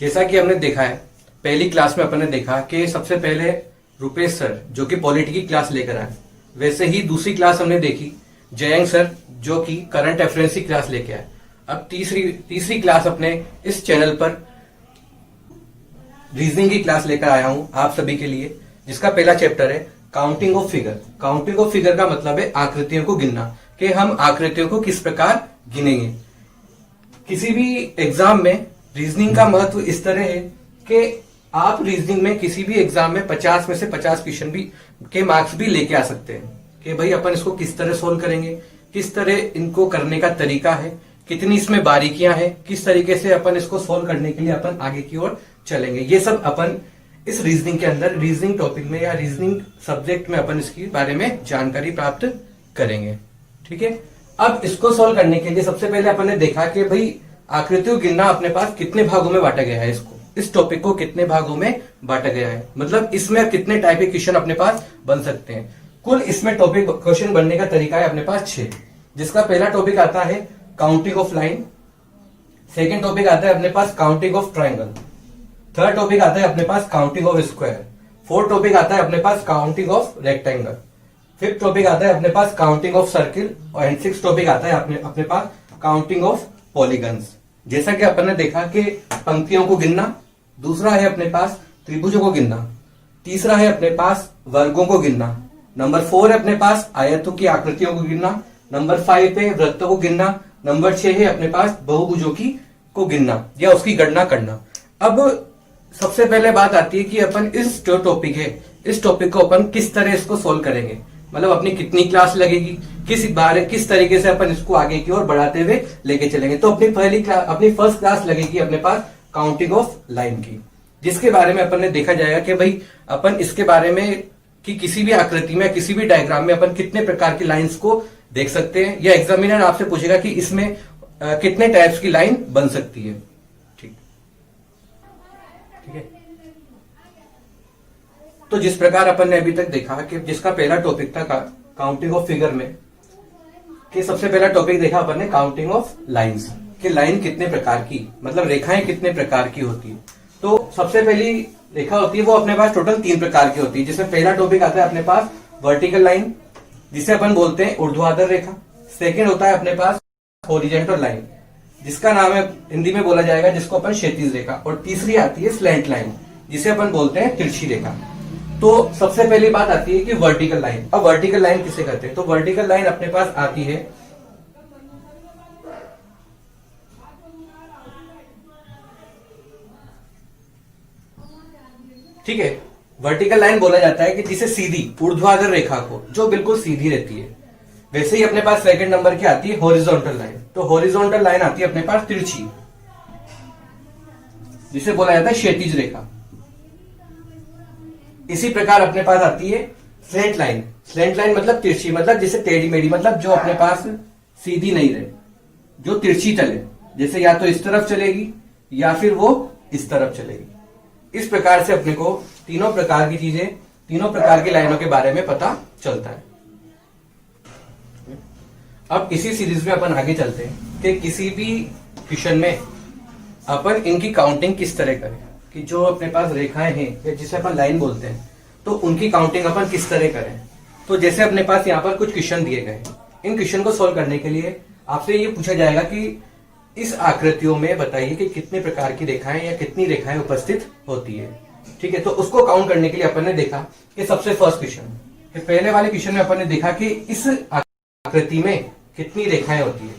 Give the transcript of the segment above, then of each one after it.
जैसा कि हमने देखा है, पहली क्लास में अपन ने देखा कि सबसे पहले रुपेश सर जो कि पॉलिटी की क्लास लेकर आए, वैसे ही दूसरी क्लास हमने देखी जयंग सर जो कि करंट अफेयर्स की क्लास लेके आए। अब तीसरी क्लास अपने इस चैनल पर रीजनिंग की क्लास लेकर आया हूं आप सभी के लिए, जिसका पहला चैप्टर है counting of figure. Counting of figure का मतलब है आकृतियों को गिनना, कि हम आकृतियों को किस प्रकार गिनेंगे। किसी भी एग्जाम में रीजनिंग का महत्व इस तरह है कि आप रीजनिंग में किसी भी एग्जाम में 50 में से 50 क्वेश्चन भी के मार्क्स भी लेके आ सकते हैं कि भाई अपन इसको किस तरह सोल्व करेंगे, किस तरह इनको करने का तरीका है, कितनी इसमें बारीकियां हैं, किस तरीके से अपन इसको सोल्व करने के लिए अपन आगे की ओर चलेंगे। ये सब अपन इस रीजनिंग के अंदर, रीजनिंग टॉपिक में या रीजनिंग सब्जेक्ट में अपन इसके बारे में जानकारी प्राप्त करेंगे। ठीक है, अब इसको सोल्व करने के लिए सबसे पहले अपन ने देखा कि भाई आकृतियों गिनना अपने पास कितने भागों में बांटा गया है। इस टॉपिक को कितने भागों में बांटा गया है, मतलब इसमें कितने टाइप के क्वेश्चन अपने पास बन सकते हैं। कुल इसमें टॉपिक क्वेश्चन बनने का तरीका है अपने पास 6, जिसका पहला टॉपिक आता है counting of line, second topic आता है अपने पास counting of triangle, third topic आता है अपने पास counting of square, fourth topic आता है अपने पास counting of rectangle, fifth topic आता है अपने पास काउंटिंग ऑफ सर्किल, और सिक्स टॉपिक आता है अपने पास काउंटिंग ऑफ पॉलीगन्स। जैसा कि अपन ने देखा कि पंक्तियों को गिनना, दूसरा है अपने पास त्रिभुजों को गिनना, तीसरा है अपने पास वर्गों को गिनना, नंबर 4 है अपने पास आयतों की आकृतियों को गिनना, नंबर 5 पे वृत्तों को गिनना, नंबर 6 है अपने पास बहुभुजों की को गिनना या उसकी गणना करना। अब सबसे पहले बात आती है कि अपन इस जो टॉपिक है, इस टॉपिक को अपन किस तरह इसको सोल्व करेंगे, मतलब अपनी कितनी क्लास लगेगी, किस तरीके से अपन इसको आगे की ओर बढ़ाते हुए लेके चलेंगे। तो अपनी फर्स्ट क्लास लगेगी अपने पास काउंटिंग ऑफ लाइन की, जिसके बारे में अपन ने देखा जाएगा कि भाई अपन इसके बारे में कि किसी भी आकृति में, किसी भी डायग्राम में अपन कितने प्रकार की लाइंस को देख सकते हैं, या एग्जामिनर आपसे पूछेगा कि इसमें कितने टाइप्स की लाइन बन सकती है। ठीक है, तो जिस प्रकार अपन ने अभी तक देखा कि जिसका पहला टॉपिक था काउंटिंग ऑफ फिगर में, कि सबसे पहला टॉपिक देखा अपन ने काउंटिंग ऑफ लाइंस, कि लाइन कितने प्रकार की, मतलब रेखाएं कितने प्रकार की होती है। तो सबसे पहली रेखा होती है वो अपने पास टोटल 3 प्रकार की होती है, जिसमें पहला टॉपिक आता है अपने पास वर्टिकल लाइन, जिसे अपन बोलते हैं ऊर्ध्वाधर रेखा। सेकेंड होता है अपने पास हॉरिजॉन्टल लाइन, जिसका नाम है हिंदी में बोला जाएगा जिसको अपन क्षैतिज रेखा, और तीसरी आती है स्लैंट लाइन, जिसे अपन बोलते हैं तिरछी रेखा। तो सबसे पहली बात आती है कि वर्टिकल लाइन। अब वर्टिकल लाइन किसे कहते हैं, तो वर्टिकल लाइन अपने पास आती है ठीक है, वर्टिकल लाइन बोला जाता है कि जिसे सीधी ऊर्ध्वाधर रेखा को जो बिल्कुल सीधी रहती है। वैसे ही अपने पास सेकंड नंबर की आती है हॉरिजॉन्टल लाइन। तो हॉरिजॉन्टल लाइन आती है अपने पास तिरछी, जिसे बोला जाता है क्षैतिज रेखा। इसी प्रकार अपने पास आती है स्लैंट लाइन। स्लैंट लाइन मतलब तिरछी, मतलब जिसे टेढ़ी मेढ़ी, मतलब जो अपने पास सीधी नहीं रहे, जो तिरछी चले, जैसे या तो इस तरफ चलेगी या फिर वो इस तरफ चलेगी। इस प्रकार से अपने को तीनों प्रकार की चीजें, तीनों प्रकार की लाइनों के बारे में पता चलता है। अब इसी सीरीज में अपन आगे चलते हैं कि किसी भी क्वेश्चन में अपन इनकी काउंटिंग किस तरह करें, कि जो अपने पास रेखाएं हैं या जिसे अपन लाइन बोलते हैं, तो उनकी काउंटिंग अपन किस तरह करें। तो जैसे अपने पास यहाँ पर कुछ क्वेश्चन दिए गए, इन क्वेश्चन को सोल्व करने के लिए आपसे ये पूछा जाएगा कि इस आकृतियों में बताइए कि कितने प्रकार की रेखाएं या कितनी रेखाएं उपस्थित होती है। ठीक है, तो उसको काउंट करने के लिए अपन ने देखा कि सबसे फर्स्ट क्वेश्चन, पहले वाले क्वेश्चन में अपन ने देखा कि इस आकृति में कितनी रेखाएं होती है।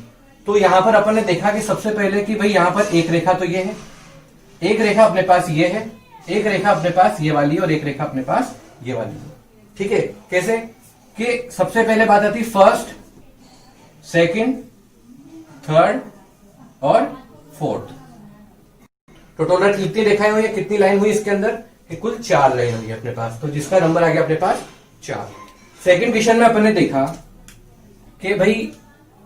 तो यहां पर अपन ने देखा कि सबसे पहले कि भाई यहां पर एक रेखा तो ये है, एक रेखा अपने पास ये है, एक रेखा अपने पास ये वाली, और एक रेखा अपने पास ये वाली। ठीक है, कैसे कि सबसे पहले बात आती फर्स्ट, सेकंड, थर्ड और फोर्थ। तो टोटल कितनी रेखाएं हुई, कितनी लाइन हुई इसके अंदर, कुल 4 लाइन हुई अपने पास। तो जिसका नंबर आ गया अपने पास 4। सेकंड क्वेश्चन में अपन ने देखा कि भाई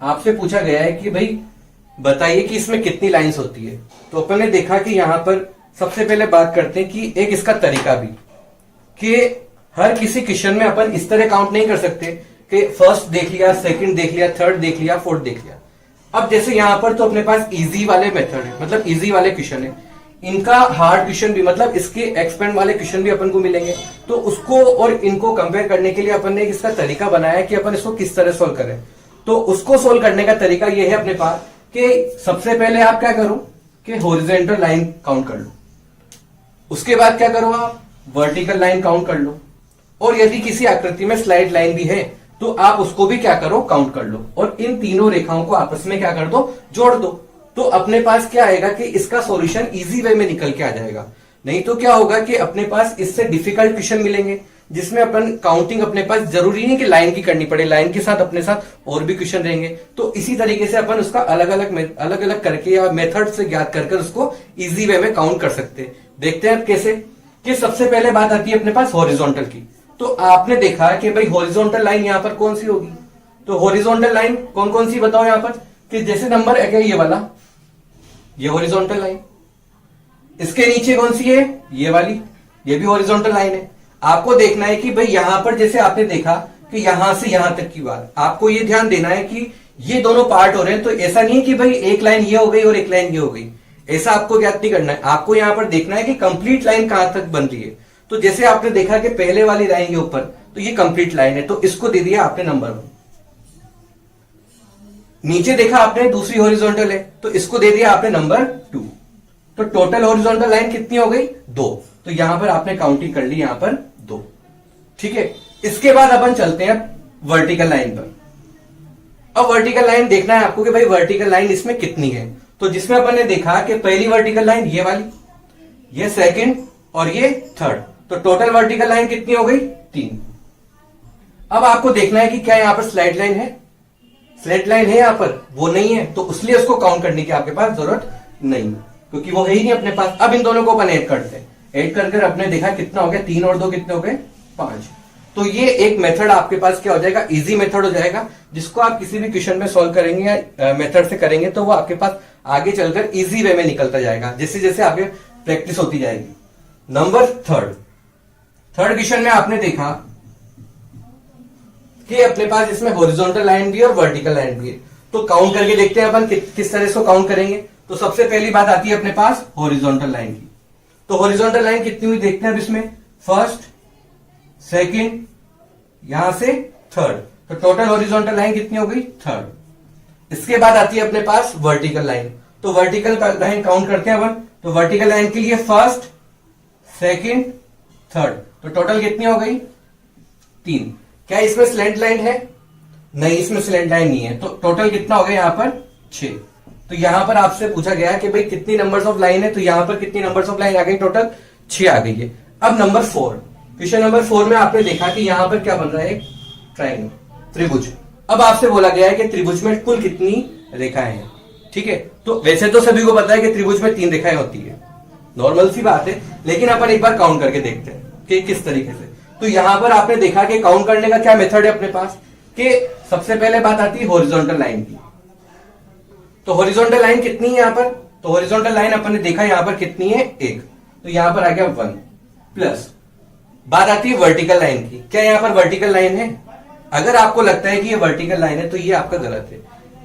आपसे पूछा गया है कि भाई बताइए कि इसमें कितनी लाइंस होती है। तो अपन ने देखा कि यहां पर सबसे पहले बात करते हैं कि एक इसका तरीका भी, कि हर किसी क्वेश्चन में अपन इस तरह काउंट नहीं कर सकते कि फर्स्ट देख लिया, सेकंड देख लिया, थर्ड देख लिया, फोर्थ देख लिया। अब जैसे यहां पर तो अपने पास इजी वाले मेथड है, मतलब इजी वाले क्वेश्चन है। इनका हार्ड क्वेश्चन भी, मतलब इसके एक्सपेंड वाले क्वेश्चन भी अपन को मिलेंगे। तो उसको और इनको कंपेयर करने के लिए अपन ने इसका तरीका बनाया कि अपन इसको किस तरह सोल्व करें। तो उसको सोल्व करने का तरीका ये है अपने पास कि सबसे पहले आप क्या करो कि हॉरिजॉन्टल लाइन काउंट कर लो, उसके बाद क्या करो आप वर्टिकल लाइन काउंट कर लो, और यदि किसी आकृति में स्लाइड लाइन भी है तो आप उसको भी क्या करो काउंट कर लो, और इन तीनों रेखाओं को आपस में क्या कर दो जोड़ दो। तो अपने पास क्या आएगा कि इसका सॉल्यूशन इजी वे में निकल के आ जाएगा। नहीं तो क्या होगा कि अपने पास इससे डिफिकल्ट क्वेश्चन मिलेंगे जिसमें अपन काउंटिंग अपने पास जरूरी नहीं कि लाइन की करनी पड़े, लाइन के साथ अपने साथ और भी क्वेश्चन रहेंगे। तो इसी तरीके से अपन उसका अलग अलग करके या मेथड से ज्ञात कर उसको इजी वे में काउंट कर सकते हैं। देखते हैं कैसे। कि सबसे पहले बात आती है अपने पास हॉरिजॉन्टल की। तो आपने देखा कि भाई हॉरिजॉन्टल लाइन यहां पर कौन सी होगी, तो हॉरिजॉन्टल लाइन कौन कौन सी बताओ यहां पर, कि जैसे नंबर एक है ये वाला, ये हॉरिजॉन्टल लाइन, इसके नीचे कौन सी है ये वाली, ये भी हॉरिजॉन्टल लाइन है। आपको देखना है कि भाई यहां पर जैसे आपने देखा कि यहां से यहां तक की बात, आपको ये ध्यान देना है कि ये दोनों पार्ट हो रहे हैं। तो ऐसा नहीं है कि भाई एक लाइन ये हो गई और एक लाइन ये हो गई, ऐसा आपको ज्ञात नहीं करना है। आपको यहां पर देखना है कि कंप्लीट लाइन कहां तक बन रही है। तो जैसे आपने देखा कि पहले वाली लाइन के ऊपर, तो ये कंप्लीट लाइन है, तो इसको दे दिया आपने नंबर 1। नीचे देखा आपने दूसरी हॉरिजॉन्टल है, तो इसको दे दिया आपने नंबर 2। तो टोटल हॉरिजॉन्टल लाइन कितनी हो गई 2। तो यहां पर आपने काउंटिंग कर ली यहां पर 2। ठीक है, इसके बाद अपन चलते हैं वर्टिकल लाइन पर। अब वर्टिकल लाइन देखना है आपको कि भाई वर्टिकल लाइन इसमें कितनी है। तो जिसमें अपन ने देखा कि पहली वर्टिकल लाइन ये वाली, ये सेकंड और ये थर्ड, तो टोटल वर्टिकल लाइन कितनी हो गई 3। अब आपको देखना है कि क्या यहां पर स्लाइड लाइन है, स्लेट लाइन है यहां पर, वो नहीं है, तो इसलिए उसको काउंट करने की आपके पास जरूरत नहीं, क्योंकि वो है ही नहीं अपने पास। अब इन दोनों को अपन ऐड करते हैं, ऐड कर अपने देखा कितना हो गया 3 और 2 कितने हो गए 5। तो ये एक मेथड आपके पास क्या हो जाएगा, इजी मेथड हो जाएगा, जिसको आप किसी भी क्वेश्चन में सॉल्व करेंगे या मेथड से करेंगे तो वो आपके पास आगे चलकर इजी वे में निकलता जाएगा, जैसे जैसे आगे प्रैक्टिस होती जाएगी। नंबर थर्ड क्वेश्चन में आपने देखा कि अपने पास इसमें हॉरिजॉन्टल लाइन भी है और वर्टिकल लाइन भी है। तो काउंट करके देखते हैं अपन किस तरह से काउंट करेंगे। तो सबसे पहली बात आती है अपने पास हॉरिजॉन्टल लाइन की। तो हॉरिजॉन्टल लाइन कितनी हुई देखते हैं अब इसमें, फर्स्ट, सेकंड, यहां से थर्ड, तो टोटल हॉरिजॉन्टल लाइन कितनी हो गई 3rd। इसके बाद आती है अपने पास वर्टिकल लाइन। तो वर्टिकल लाइन काउंट करते हैं अपन। तो वर्टिकल लाइन के लिए फर्स्ट, सेकंड, थर्ड, तो टोटल कितनी हो गई 3। क्या इसमें स्लैंट लाइन है, नहीं इसमें स्लैंट लाइन नहीं है, तो टोटल कितना हो गया यहां पर 6। तो यहां पर आपसे पूछा गया कि भाई कितनी नंबर्स ऑफ लाइन है, तो यहां पर कितनी नंबर्स ऑफ लाइन आ गई, टोटल 6 आ गई है। अब नंबर 4, क्वेश्चन नंबर 4 में आपने देखा कि यहां पर क्या बन रहा है, ट्रायंगल, त्रिभुज। अब आपसे बोला गया है कि त्रिभुज में कुल कितनी रेखाएं हैं। ठीक है, तो वैसे तो सभी को पता है कि त्रिभुज में 3 रेखाएं होती है, नॉर्मल सी बात है, लेकिन अपन एक बार काउंट करके देखते हैं कि किस तरीके से। तो यहां पर आपने देखा कि काउंट करने का क्या मेथड है अपने पास, कि सबसे पहले बात आती है हॉरिजॉन्टल लाइन की। तो हॉरिजॉन्टल लाइन कितनी है यहां पर, तो हॉरिजॉन्टल लाइन अपन ने देखा यहां पर कितनी है 1, तो यहां पर आ गया 1 प्लस। बात आती है वर्टिकल लाइन की, क्या यहां पर वर्टिकल लाइन है? अगर आपको लगता है कि ये वर्टिकल लाइन है तो ये आपका गलत है,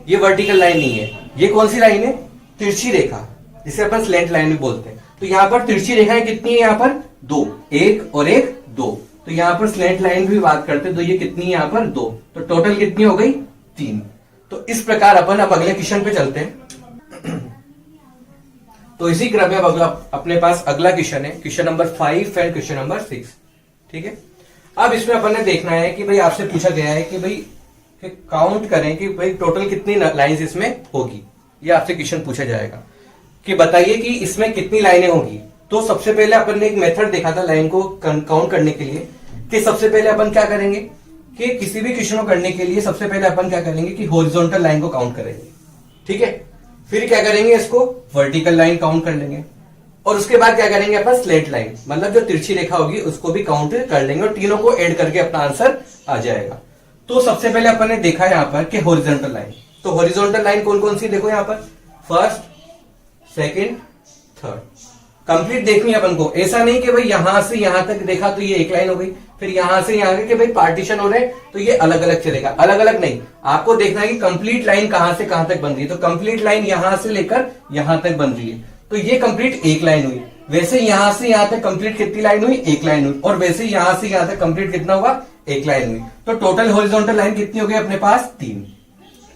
ये वर्टिकल लाइन नहीं है। ये कौन सी लाइन है, तिरछी रेखा, जिसे अपन स्लैंट लाइन भी बोलते हैं। तो यहां पर तिरछी रेखाएं कितनी है यहां पर 2, 1 और 1 2, तो यहां पर स्लैंट लाइन भी बात करते हैं, तो ये कितनी है यहां पर 2, तो टोटल कितनी हो गई 3। तो इस प्रकार अपन अब अगले क्वेश्चन पे चलते हैं। तो इसी क्रम में अब अपने पास अगला क्वेश्चन है, question number 5 and question number 6। ठीक है, अब इसमें अपन ने देखना है कि भाई आपसे पूछा गया है कि भाई काउंट करें कि भाई टोटल कितनी लाइंस इसमें होगी। ये आपसे क्वेश्चन पूछा जाएगा कि बताइए कि इसमें कितनी लाइनें होगी। तो सबसे पहले अपन ने एक मेथड देखा था लाइन को काउंट करने के लिए, कि सबसे पहले अपन क्या करेंगे कि किसी भी क्वेश्चन को करने के लिए सबसे पहले अपन क्या करेंगे कि हॉरिजॉन्टल लाइन को काउंट करेंगे। ठीक है, फिर क्या करेंगे, इसको वर्टिकल लाइन काउंट कर लेंगे, और उसके बाद क्या करेंगे अपन स्लेट लाइन, मतलब जो तिरछी रेखा होगी उसको भी काउंट कर लेंगे, और तीनों को ऐड करके अपना आंसर आ जाएगा। तो सबसे पहले अपन ने देखा यहां पर कि हॉरिजॉन्टल लाइन। तो हॉरिजॉन्टल लाइन कौन कौन सी देखो यहां पर, फर्स्ट, सेकंड, थर्ड, कंप्लीट देखनी है अपन को। ऐसा नहीं कि भाई यहां से यहां तक देखा तो ये एक लाइन हो गई, फिर यहां से यहां के भाई पार्टीशन हो रहे तो ये अलग अलग चलेगा, अलग अलग नहीं। आपको देखना है कि कंप्लीट लाइन कहां से कहां तक बन रही है। तो कंप्लीट लाइन यहां से लेकर यहां तक बन रही है, तो ये कंप्लीट एक लाइन हुई। वैसे यहां से यहां तक कंप्लीट कितनी लाइन हुई? एक लाइन हुई। और वैसे यहां से यहां तक कंप्लीट कितना हुआ? एक लाइन हुई। तो टोटल हॉरिजॉन्टल लाइन कितनी हो गई अपने पास? 3।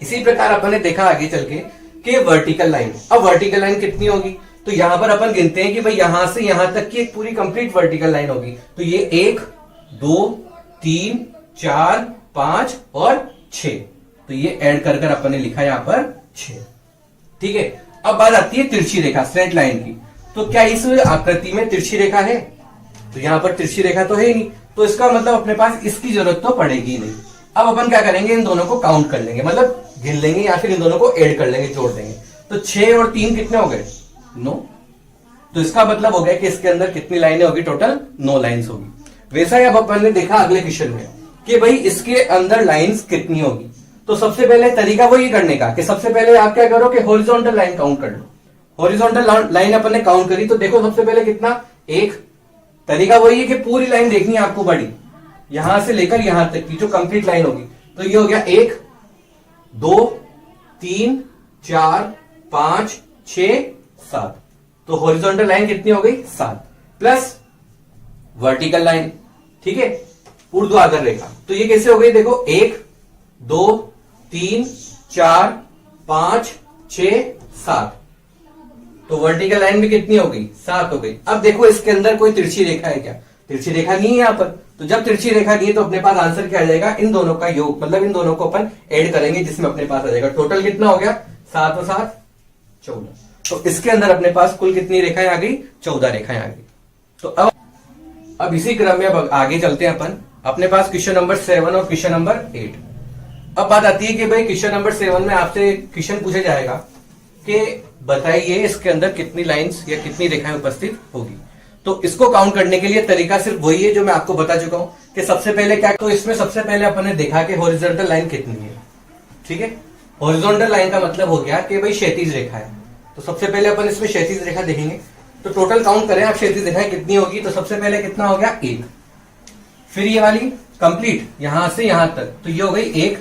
इसी प्रकार अपन ने देखा आगे चल के कि वर्टिकल लाइन, अब वर्टिकल लाइन कितनी होगी? तो यहां पर अपन गिनते हैं कि भाई यहां से यहां तक की एक पूरी कंप्लीट वर्टिकल लाइन होगी। तो ये 1 2 3 4 5 और 6, तो ये ऐड कर कर अपन ने लिखा यहां पर 6। ठीक है, अब बात आती है तिरछी रेखा, स्ट्रेट लाइन की। तो क्या इस आकृति में तिरछी रेखा है? तो यहां पर तिरछी रेखा तो है ही नहीं, तो इसका मतलब अपने पास इसकी जरूरत तो पड़ेगी ही नहीं। अब अपन क्या करेंगे, इन दोनों को काउंट कर लेंगे, मतलब गिन लेंगे या फिर इन दोनों को ऐड कर लेंगे, जोड़ देंगे। तो 6 और 3 कितने हो गए? 9। तो इसका मतलब हो गया कि इसके अंदर कितनी लाइनें होगी? टोटल 9 लाइन्स होगी। वैसा ही अब अपन ने देखा अगले क्वेश्चन में कि भाई इसके अंदर लाइन्स कितनी होगी। तो सबसे पहले तरीका वही करने का कि सबसे पहले आप क्या करो कि हॉरिजॉन्टल लाइन काउंट कर लो। हॉरिजॉन्टल लाइन अपन ने काउंट करी, तो देखो सबसे पहले कितना? 1। तरीका वही है कि पूरी लाइन देखनी है आपको बड़ी, यहां से लेकर यहां तक की जो कंप्लीट लाइन होगी। तो ये हो गया 1 2 3 4 5 6 7। तो हॉरिजॉन्टल लाइन कितनी हो गई? 7 प्लस वर्टिकल लाइन, ठीक है, ऊर्ध्वाधर रेखा। तो ये कैसे हो गई? देखो 1 2 3 4 5 6 7। तो वर्टिकल लाइन भी कितनी हो गई? 7 हो गई। अब देखो इसके अंदर कोई तिरछी रेखा है क्या? तिरछी रेखा नहीं है यहाँ पर। तो जब तिरछी रेखा नहीं है तो अपने पास आंसर क्या आ जाएगा? इन दोनों का योग, मतलब इन दोनों को अपन ऐड करेंगे, जिसमें अपने पास आ जाएगा टोटल कितना हो गया? 7 और 7 14। तो इसके अंदर अपने पास कुल कितनी रेखाएं आ गई? 14 रेखाएं आ गई। तो अब इसी क्रम में अब आगे चलते हैं अपन। अपने पास क्वेश्चन नंबर 7 और क्वेश्चन नंबर 8। अब बात आती है कि भाई क्वेश्चन नंबर 7 में आपसे क्वेश्चन पूछा जाएगा कि बताइए इसके अंदर कितनी लाइंस या कितनी रेखाएं उपस्थित होगी। तो इसको काउंट करने के लिए तरीका सिर्फ वही है जो मैं आपको बता चुका हूं कि सबसे पहले क्या, तो इसमें सबसे पहले अपन ने देखा कि हॉरिजॉन्टल लाइन कितनी है। ठीक है, हॉरिजॉन्टल लाइन का मतलब हो गया कि भाई क्षैतिज रेखा है। तो सबसे पहले अपन इसमें क्षैतिज रेखा देखेंगे। तो टोटल काउंट करें आप क्षैतिज रेखाएं कितनी होगी। तो सबसे पहले कितना हो गया? 1। फिर ये वाली कंप्लीट यहां से यहां तक, तो ये हो गई 1।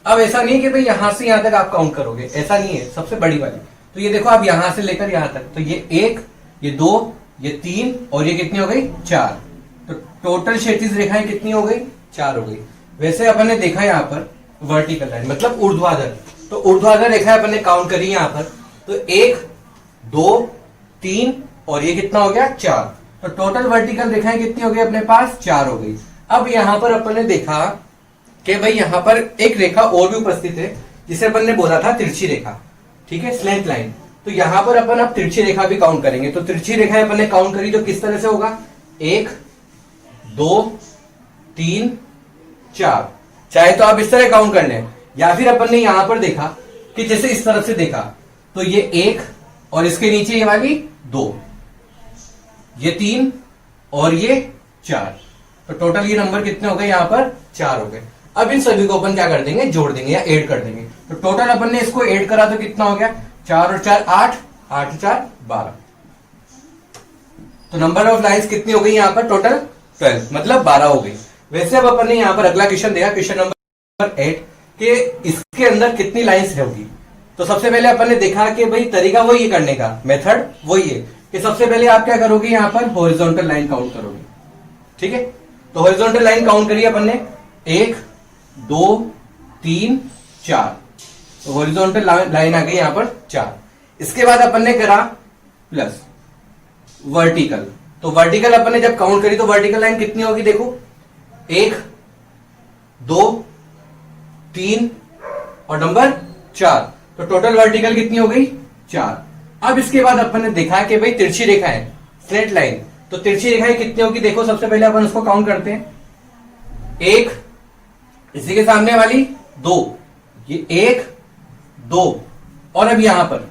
अब ऐसा नहीं कि भाई यहां से यहां तक आप काउंट करोगे, ऐसा नहीं है, सबसे बड़ी वाली। तो ये देखो आप यहां से लेकर यहां तक, तो ये 1 ये 2 ये 3 और ये कितनी हो गई? 4। तो टोटल क्षैतिज रेखाएं कितनी हो गई? 4 हो गई। वैसे अपन ने देखा यहाँ पर वर्टिकल लाइन मतलब ऊर्ध्वाधर, तो ऊर्ध्वाधर रेखाएं अपन ने काउंट करी यहाँ पर। तो 1 2 3 और ये कितना हो गया? 4। तो टोटल वर्टिकल रेखाएं कितनी हो गई अपने पास? 4 हो गई। अब यहां पर अपन ने देखा कि भाई यहां पर एक रेखा और भी उपस्थित है, जिसे अपन ने बोला था तिरछी रेखा, ठीक है, स्लैंट लाइन। तो यहां पर अपन अब तिरछी रेखा भी काउंट करेंगे। तो तिरछी रेखा अपन ने काउंट करी, तो किस तरह से होगा? 1 2 3 4। चाहे तो आप इस तरह काउंट कर लें, या फिर अपन ने यहां पर देखा कि जैसे इस तरफ से देखा, तो ये 1 और इसके नीचे ये वाली 2, ये 3 और ये 4। तो टोटल ये नंबर कितने हो गए? यहां पर 4 हो गए। अब इन सभी को अपन क्या कर देंगे? जोड़ देंगे या ऐड कर देंगे। तो टोटल अपन ने इसको ऐड करा तो कितना हो गया? 4 और 4 8, 8 और 4 12। तो नंबर ऑफ लाइंस कितनी हो गई यहां पर? टोटल 12, मतलब 12 हो गई। वैसे अब अपन ने यहां पर अगला क्वेश्चन दिया, क्वेश्चन नंबर 8, कि इसके अंदर कितनी लाइंस होगी। तो सबसे पहले अपन ने देखा कि भाई तरीका वही है करने का, मेथड वही है कि सबसे पहले आप क्या करोगे? यहां पर हॉरिजॉन्टल लाइन काउंट करोगे। ठीक है, तो हॉरिजॉन्टल लाइन काउंट करिए अपन ने 1 2 3 4। तो हॉरिजॉन्टल लाइन आ गई यहां पर 4। इसके बाद अपन ने करा प्लस वर्टिकल। तो वर्टिकल अपन ने जब काउंट करी तो वर्टिकल लाइन कितनी होगी? देखो 1 2 3 और नंबर 4। तो टोटल वर्टिकल कितनी हो गई? 4। अब इसके बाद अपन ने देखा कि भाई तिरछी रेखा है, स्ट्रेट लाइन, तो तिरछी रेखाएं कितनी होगी? देखो सबसे पहले अपन उसको काउंट करते हैं। 1, इसी के सामने वाली 2, ये 1 2 और अब यहां पर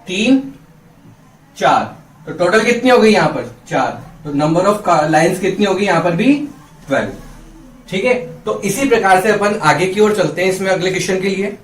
3 4। तो टोटल कितनी हो गई यहां पर? 4। तो नंबर ऑफ लाइंस कितनी होगी यहां पर भी? 12। ठीक है, तो इसी प्रकार से अपन आगे की ओर चलते हैं इसमें अगले क्वेश्चन के लिए।